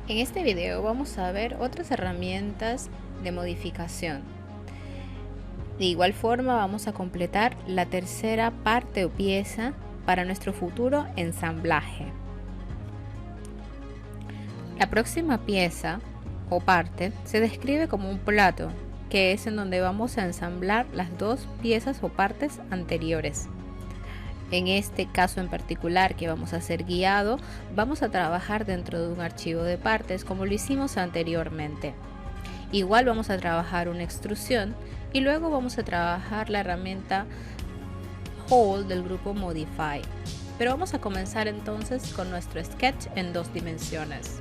En este video vamos a ver otras herramientas de modificación. De igual forma vamos a completar la tercera parte o pieza para nuestro futuro ensamblaje. La próxima pieza o parte se describe como un plato, que es en donde vamos a ensamblar las dos piezas o partes anteriores. En este caso en particular que vamos a ser guiado, vamos a trabajar dentro de un archivo de partes como lo hicimos anteriormente. Igual vamos a trabajar una extrusión y luego vamos a trabajar la herramienta Hole del grupo Modify. Pero vamos a comenzar entonces con nuestro sketch en 2 dimensiones.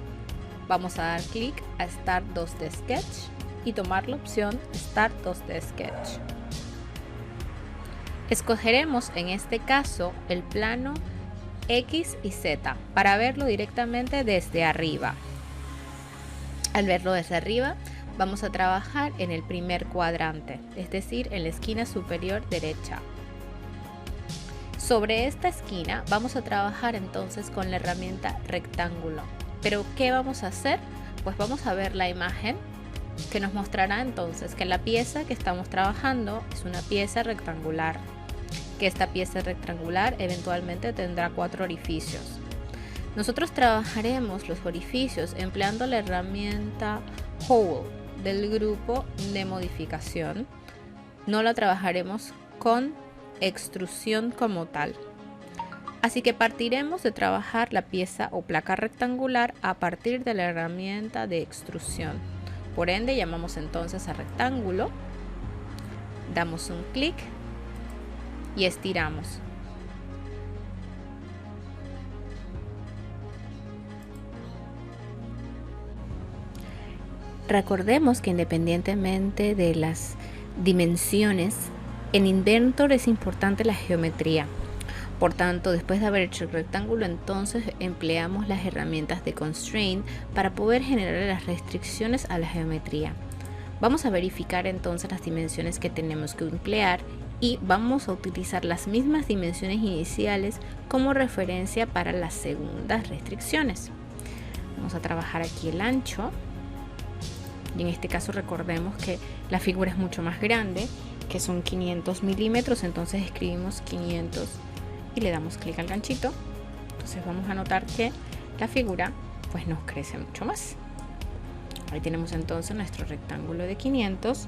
Vamos a dar clic a Start 2D Sketch y tomar la opción Start 2D Sketch. Escogeremos en este caso el plano X y Z para verlo directamente desde arriba. Al verlo desde arriba, vamos a trabajar en el primer cuadrante, es decir, en la esquina superior derecha. Sobre esta esquina vamos a trabajar entonces con la herramienta rectángulo. ¿Pero qué vamos a hacer? Pues vamos a ver la imagen que nos mostrará entonces que la pieza que estamos trabajando es una pieza rectangular. Que esta pieza rectangular eventualmente tendrá 4 orificios. Nosotros trabajaremos los orificios empleando la herramienta Hole del grupo de modificación. No la trabajaremos con extrusión como tal. Así que partiremos de trabajar la pieza o placa rectangular a partir de la herramienta de extrusión. Por ende, llamamos entonces a rectángulo, damos un clic y estiramos. Recordemos que independientemente de las dimensiones, en Inventor es importante la geometría. Por tanto, después de haber hecho el rectángulo, entonces empleamos las herramientas de Constraint para poder generar las restricciones a la geometría. Vamos a verificar entonces las dimensiones que tenemos que emplear y vamos a utilizar las mismas dimensiones iniciales como referencia para las segundas restricciones. Vamos a trabajar aquí el ancho y en este caso recordemos que la figura es mucho más grande, que son 500 milímetros, entonces escribimos 500 y le damos clic al ganchito. Entonces vamos a notar que la figura pues nos crece mucho más. Ahí tenemos entonces nuestro rectángulo de 500.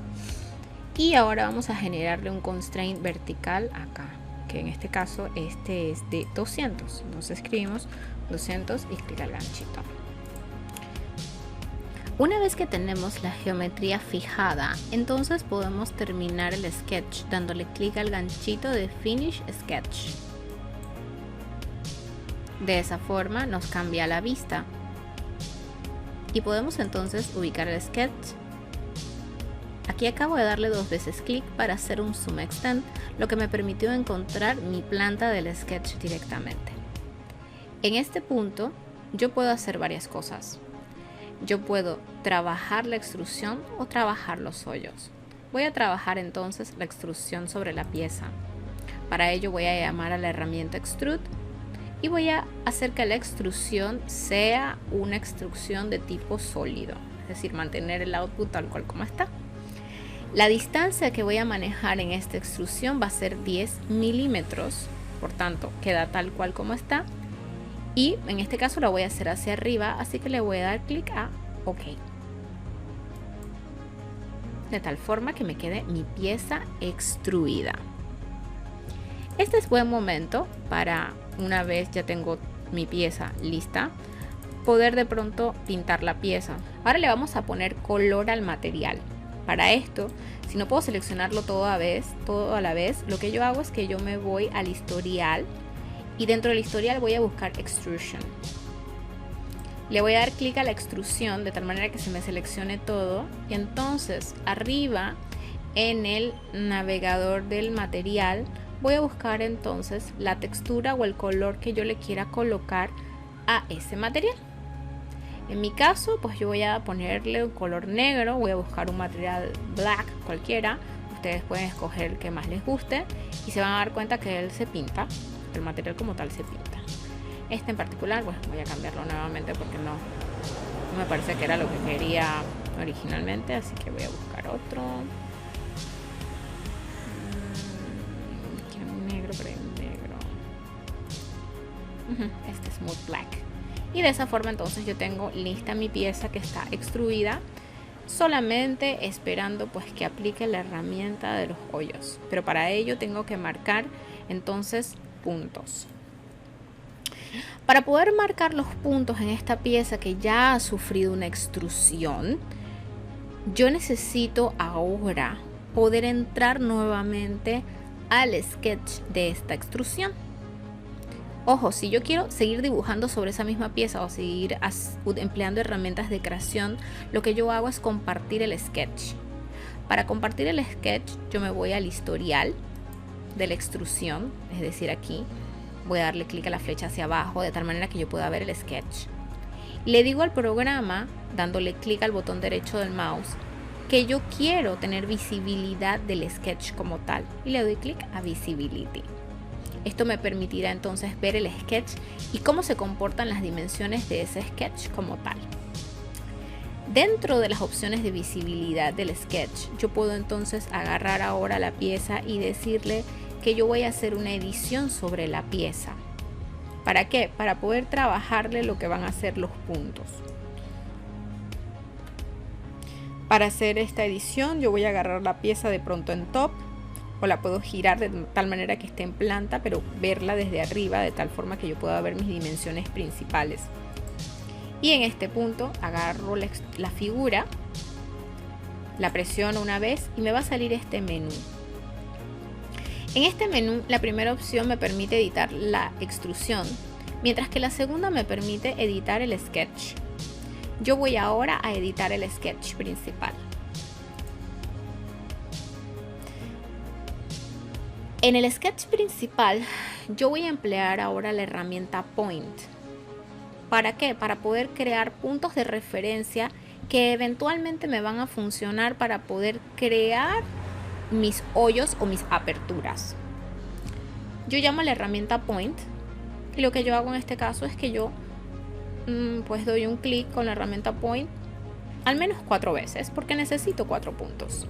Y ahora vamos a generarle un constraint vertical acá, que en este caso este es de 200. Entonces escribimos 200 y clic al ganchito. Una vez que tenemos la geometría fijada, entonces podemos terminar el sketch dándole clic al ganchito de Finish Sketch. De esa forma nos cambia la vista. Y podemos entonces ubicar el sketch. Aquí acabo de darle 2 veces clic para hacer un zoom extend, lo que me permitió encontrar mi planta del sketch directamente. En este punto yo puedo hacer varias cosas. Yo puedo trabajar la extrusión o trabajar los hoyos. Voy a trabajar entonces la extrusión sobre la pieza. Para ello voy a llamar a la herramienta Extrude y voy a hacer que la extrusión sea una extrusión de tipo sólido, es decir, mantener el output tal cual como está. La distancia que voy a manejar en esta extrusión va a ser 10 milímetros, por tanto queda tal cual como está. Y en este caso la voy a hacer hacia arriba, así que le voy a dar clic a OK. De tal forma que me quede mi pieza extruida. Este es buen momento para, una vez ya tengo mi pieza lista, poder de pronto pintar la pieza. Ahora le vamos a poner color al material. Para esto, si no puedo seleccionarlo todo a la vez, lo que yo hago es que yo me voy al historial y dentro del historial voy a buscar Extrusion. Le voy a dar clic a la extrusión de tal manera que se me seleccione todo y entonces arriba en el navegador del material voy a buscar entonces la textura o el color que yo le quiera colocar a ese material. En mi caso, pues yo voy a ponerle un color negro, voy a buscar un material black cualquiera. Ustedes pueden escoger el que más les guste y se van a dar cuenta que él se pinta, el material como tal se pinta. Este en particular, bueno, voy a cambiarlo nuevamente porque Esto me parece que era lo que quería originalmente, así que voy a buscar otro. Quiero un negro, pero hay un negro. Este es Smooth Black. Y de esa forma entonces yo tengo lista mi pieza que está extruida, solamente esperando pues que aplique la herramienta de los hoyos. Pero para ello tengo que marcar entonces puntos. Para poder marcar los puntos en esta pieza que ya ha sufrido una extrusión, yo necesito ahora poder entrar nuevamente al sketch de esta extrusión. Ojo, si yo quiero seguir dibujando sobre esa misma pieza o seguir empleando herramientas de creación, lo que yo hago es compartir el sketch. Para compartir el sketch, yo me voy al historial de la extrusión, es decir, aquí voy a darle clic a la flecha hacia abajo de tal manera que yo pueda ver el sketch. Le digo al programa, dándole clic al botón derecho del mouse, que yo quiero tener visibilidad del sketch como tal y le doy clic a Visibility. Esto me permitirá entonces ver el sketch y cómo se comportan las dimensiones de ese sketch como tal. Dentro de las opciones de visibilidad del sketch, yo puedo entonces agarrar ahora la pieza y decirle que yo voy a hacer una edición sobre la pieza. ¿Para qué? Para poder trabajarle lo que van a ser los puntos. Para hacer esta edición yo voy a agarrar la pieza de pronto en top, o la puedo girar de tal manera que esté en planta, pero verla desde arriba de tal forma que yo pueda ver mis dimensiones principales. Y en este punto agarro la figura, la presiono una vez y me va a salir este menú. En este menú la primera opción me permite editar la extrusión, mientras que la segunda me permite editar el sketch. Yo voy ahora a editar el sketch principal. En el sketch principal yo voy a emplear ahora la herramienta Point. ¿Para qué? Para poder crear puntos de referencia que eventualmente me van a funcionar para poder crear mis hoyos o mis aperturas. Yo llamo a la herramienta Point y lo que yo hago en este caso es que yo pues doy un clic con la herramienta Point al menos 4 veces porque necesito 4 puntos.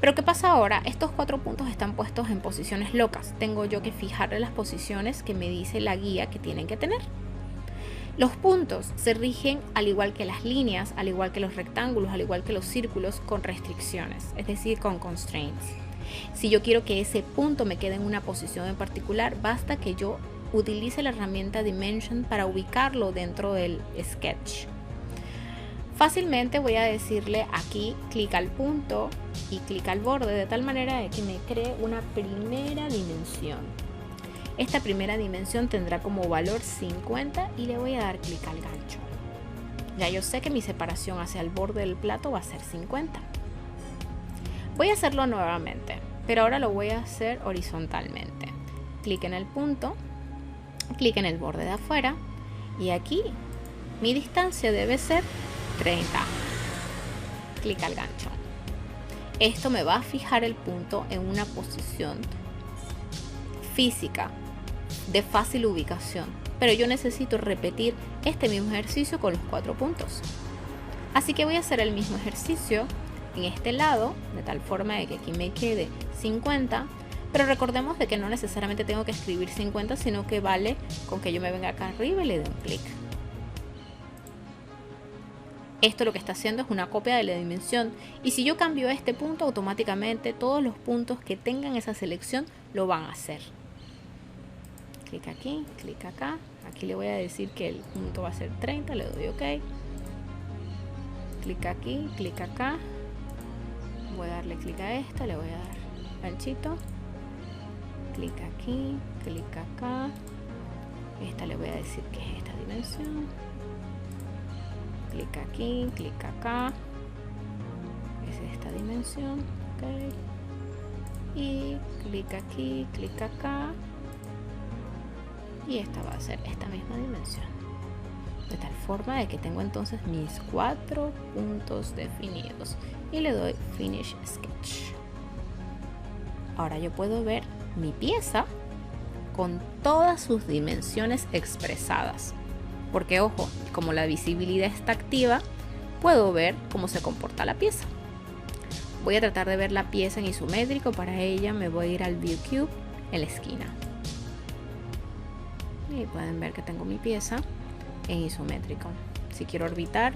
Pero ¿qué pasa ahora? Estos 4 puntos están puestos en posiciones locas. Tengo yo que fijarle las posiciones que me dice la guía que tienen que tener. Los puntos se rigen al igual que las líneas, al igual que los rectángulos, al igual que los círculos, con restricciones, es decir, con constraints. Si yo quiero que ese punto me quede en una posición en particular, basta que yo utilice la herramienta Dimension para ubicarlo dentro del sketch. Fácilmente voy a decirle aquí, clic al punto y clic al borde, de tal manera de que me cree una primera dimensión. Esta primera dimensión tendrá como valor 50 y le voy a dar clic al gancho. Ya yo sé que mi separación hacia el borde del plato va a ser 50. Voy a hacerlo nuevamente, pero ahora lo voy a hacer horizontalmente. Clic en el punto, clic en el borde de afuera y aquí mi distancia debe ser 30. Clic al gancho. Esto me va a fijar el punto en una posición física de fácil ubicación, pero yo necesito repetir este mismo ejercicio con los 4 puntos. Así que voy a hacer el mismo ejercicio en este lado, de tal forma de que aquí me quede 50, pero recordemos de que no necesariamente tengo que escribir 50, sino que vale con que yo me venga acá arriba y le dé un clic. Esto lo que está haciendo es una copia de la dimensión, y si yo cambio este punto, automáticamente todos los puntos que tengan esa selección lo van a hacer. Clic aquí, clic acá. Aquí le voy a decir que el punto va a ser 30, le doy OK. Clic aquí, clic acá. Voy a darle clic a esta, le voy a dar ganchito. Clic aquí, clic acá. Esta le voy a decir que es esta dimensión. Clic aquí, clic acá. Es esta dimensión. OK. Y clic aquí, clic acá. Y esta va a ser esta misma dimensión, de tal forma de que tengo entonces mis 4 puntos definidos y le doy Finish Sketch. Ahora yo puedo ver mi pieza con todas sus dimensiones expresadas. porque ojo, como la visibilidad está activa, puedo ver cómo se comporta la pieza. Voy a tratar de ver la pieza en isométrico. Para ella me voy a ir al View Cube en la esquina. Y pueden ver que tengo mi pieza en isométrico. Si quiero orbitar,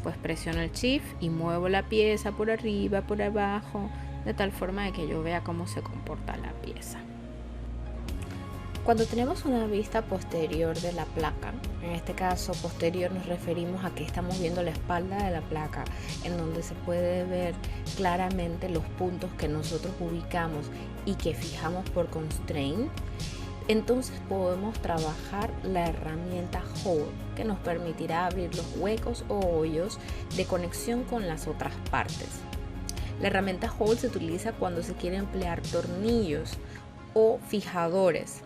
pues presiono el Shift y muevo la pieza por arriba, por abajo, de tal forma de que yo vea cómo se comporta la pieza. Cuando tenemos una vista posterior de la placa, en este caso posterior nos referimos a que estamos viendo la espalda de la placa, en donde se puede ver claramente los puntos que nosotros ubicamos y que fijamos por constraint. Entonces podemos trabajar la herramienta Hole, que nos permitirá abrir los huecos o hoyos de conexión con las otras partes. La herramienta Hole se utiliza cuando se quiere emplear tornillos o fijadores.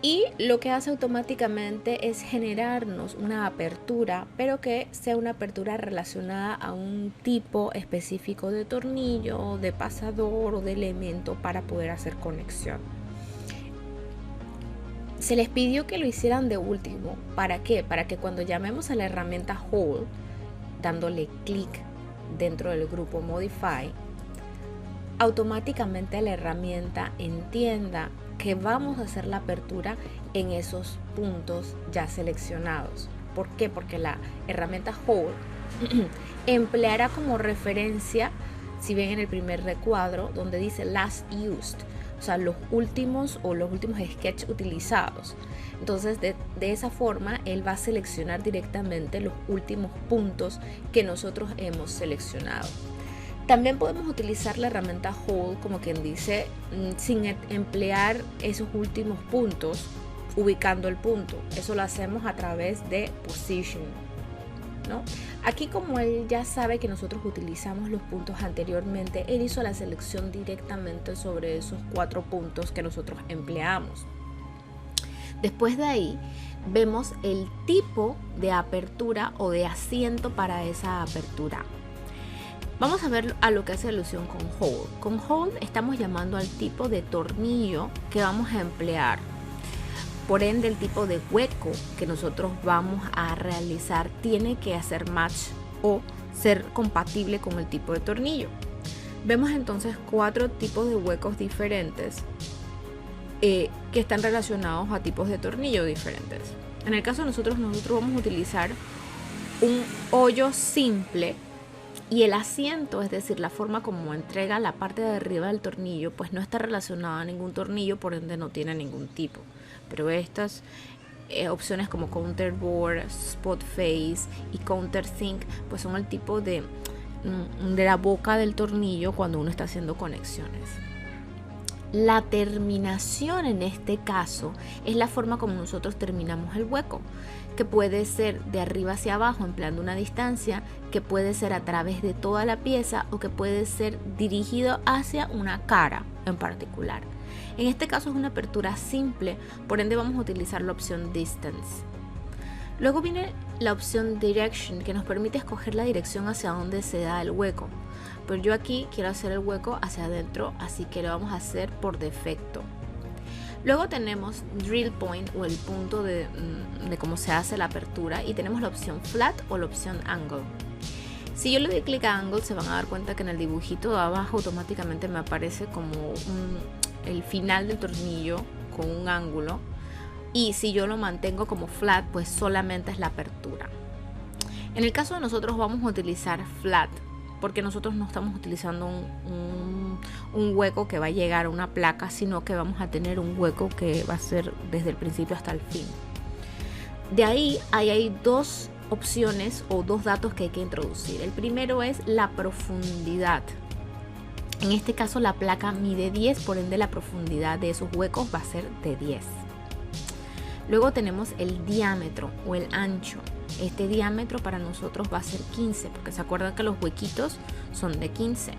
Y lo que hace automáticamente es generarnos una apertura, pero que sea una apertura relacionada a un tipo específico de tornillo, de pasador o de elemento para poder hacer conexión. Se les pidió que lo hicieran de último. ¿Para qué? Para que cuando llamemos a la herramienta Hole, dándole clic dentro del grupo Modify, automáticamente la herramienta entienda que vamos a hacer la apertura en esos puntos ya seleccionados. ¿Por qué? Porque la herramienta Hole empleará como referencia, si ven en el primer recuadro, donde dice Last Used, o sea, los últimos sketches utilizados. Entonces, de esa forma, él va a seleccionar directamente los últimos puntos que nosotros hemos seleccionado. También podemos utilizar la herramienta Hole, como quien dice, sin emplear esos últimos puntos, ubicando el punto. Eso lo hacemos a través de Position, ¿no? Aquí, como él ya sabe que nosotros utilizamos los puntos anteriormente, él hizo la selección directamente sobre esos 4 puntos que nosotros empleamos. Después de ahí, vemos el tipo de apertura o de asiento para esa apertura. Vamos a ver a lo que hace alusión con Hole. Con Hole estamos llamando al tipo de tornillo que vamos a emplear. Por ende, el tipo de hueco que nosotros vamos a realizar tiene que hacer match o ser compatible con el tipo de tornillo. Vemos entonces 4 tipos de huecos diferentes que están relacionados a tipos de tornillo diferentes. En el caso de nosotros vamos a utilizar un hoyo simple. Y el asiento, es decir, la forma como entrega la parte de arriba del tornillo, pues no está relacionada a ningún tornillo, por ende no tiene ningún tipo. Pero estas opciones como counterboard, spot face y countersink, pues son el tipo de la boca del tornillo cuando uno está haciendo conexiones. La terminación en este caso es la forma como nosotros terminamos el hueco, que puede ser de arriba hacia abajo empleando una distancia, que puede ser a través de toda la pieza o que puede ser dirigido hacia una cara en particular. En este caso es una apertura simple, por ende vamos a utilizar la opción Distance. Luego viene la opción Direction, que nos permite escoger la dirección hacia donde se da el hueco. Pero yo aquí quiero hacer el hueco hacia adentro, así que lo vamos a hacer por defecto. Luego tenemos Drill Point o el punto de cómo se hace la apertura, y tenemos la opción Flat o la opción Angle. Si yo le doy clic a Angle, se van a dar cuenta que en el dibujito de abajo automáticamente me aparece como el final del tornillo con un ángulo, y si yo lo mantengo como Flat, pues solamente es la apertura. En el caso de nosotros vamos a utilizar Flat, porque nosotros no estamos utilizando un hueco que va a llegar a una placa, sino que vamos a tener un hueco que va a ser desde el principio hasta el fin. De ahí hay 2 opciones o 2 datos que hay que introducir. El primero es la profundidad. En este caso la placa mide 10, por ende la profundidad de esos huecos va a ser de 10. Luego tenemos el diámetro o el ancho. Este diámetro para nosotros va a ser 15, porque se acuerdan que los huequitos son de 15.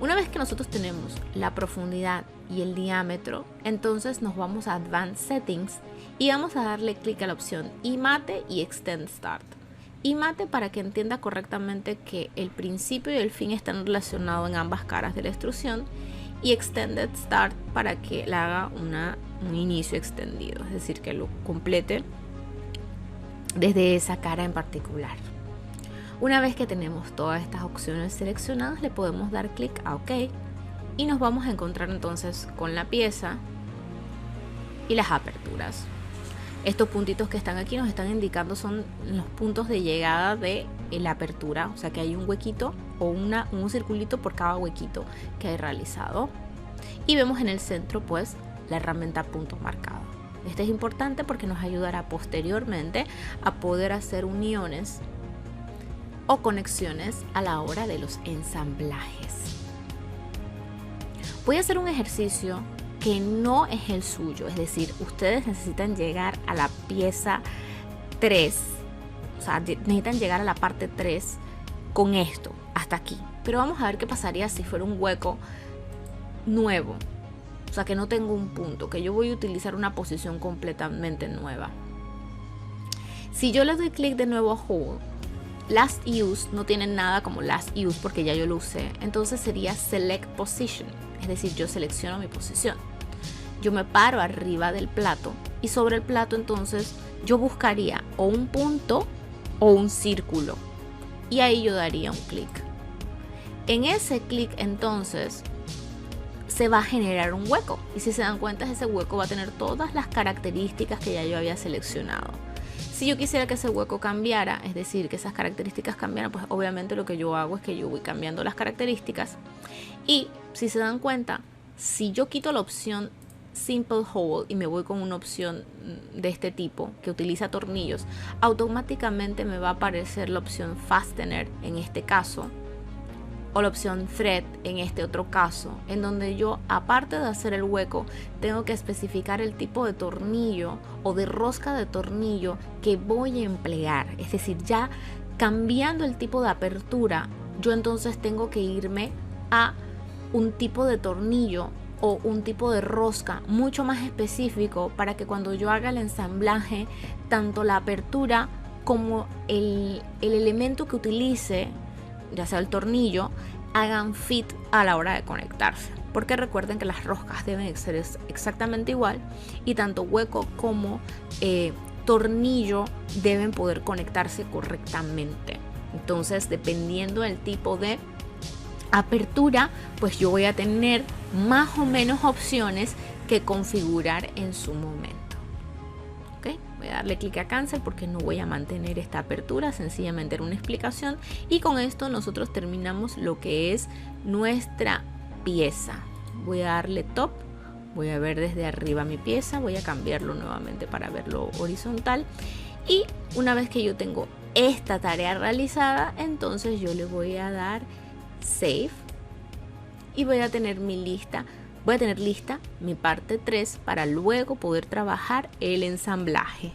Una vez que nosotros tenemos la profundidad y el diámetro, entonces nos vamos a Advanced Settings y vamos a darle clic a la opción IMATE y Extend Start. IMATE para que entienda correctamente que el principio y el fin están relacionados en ambas caras de la extrusión, y Extended Start para que le haga un inicio extendido, es decir, que lo complete desde esa cara en particular. Una vez que tenemos todas estas opciones seleccionadas, le podemos dar clic a OK y nos vamos a encontrar entonces con la pieza y las aperturas. Estos puntitos que están aquí nos están indicando son los puntos de llegada de la apertura, o sea que hay un huequito o un circulito por cada huequito que hay realizado. Y vemos en el centro pues la herramienta punto marcado. Este es importante porque nos ayudará posteriormente a poder hacer uniones o conexiones a la hora de los ensamblajes. Voy a hacer un ejercicio que no es el suyo, es decir, ustedes necesitan llegar a la pieza 3, o sea, necesitan llegar a la parte 3 con esto, hasta aquí. Pero vamos a ver qué pasaría si fuera un hueco nuevo, o sea, que no tengo un punto, que yo voy a utilizar una posición completamente nueva. Si yo le doy clic de nuevo a Hold, Last Use no tiene nada como Last Use porque ya yo lo usé, entonces sería Select Position, es decir, yo selecciono mi posición. Yo me paro arriba del plato y sobre el plato entonces yo buscaría o un punto o un círculo y ahí yo daría un clic. En ese clic entonces se va a generar un hueco y si se dan cuenta ese hueco va a tener todas las características que ya yo había seleccionado. Si yo quisiera que ese hueco cambiara, es decir, que esas características cambiaran, pues obviamente lo que yo hago es que yo voy cambiando las características. Y si se dan cuenta, si yo quito la opción Simple Hole y me voy con una opción de este tipo que utiliza tornillos, automáticamente me va a aparecer la opción Fastener en este caso o la opción Thread en este otro caso, en donde yo, aparte de hacer el hueco, tengo que especificar el tipo de tornillo o de rosca de tornillo que voy a emplear. Es decir, ya cambiando el tipo de apertura, yo entonces tengo que irme a un tipo de tornillo o un tipo de rosca mucho más específico para que cuando yo haga el ensamblaje, tanto la apertura como el elemento que utilice, ya sea el tornillo, hagan fit a la hora de conectarse, porque recuerden que las roscas deben ser exactamente igual y tanto hueco como tornillo deben poder conectarse correctamente. Entonces, dependiendo del tipo de apertura, pues yo voy a tener más o menos opciones que configurar en su momento. Voy a darle clic a cancel porque no voy a mantener esta apertura, sencillamente era una explicación y con esto nosotros terminamos lo que es nuestra pieza. Voy a darle top, voy a ver desde arriba mi pieza, voy a cambiarlo nuevamente para verlo horizontal y una vez que yo tengo esta tarea realizada, entonces yo le voy a dar save y voy a tener lista mi parte 3 para luego poder trabajar el ensamblaje.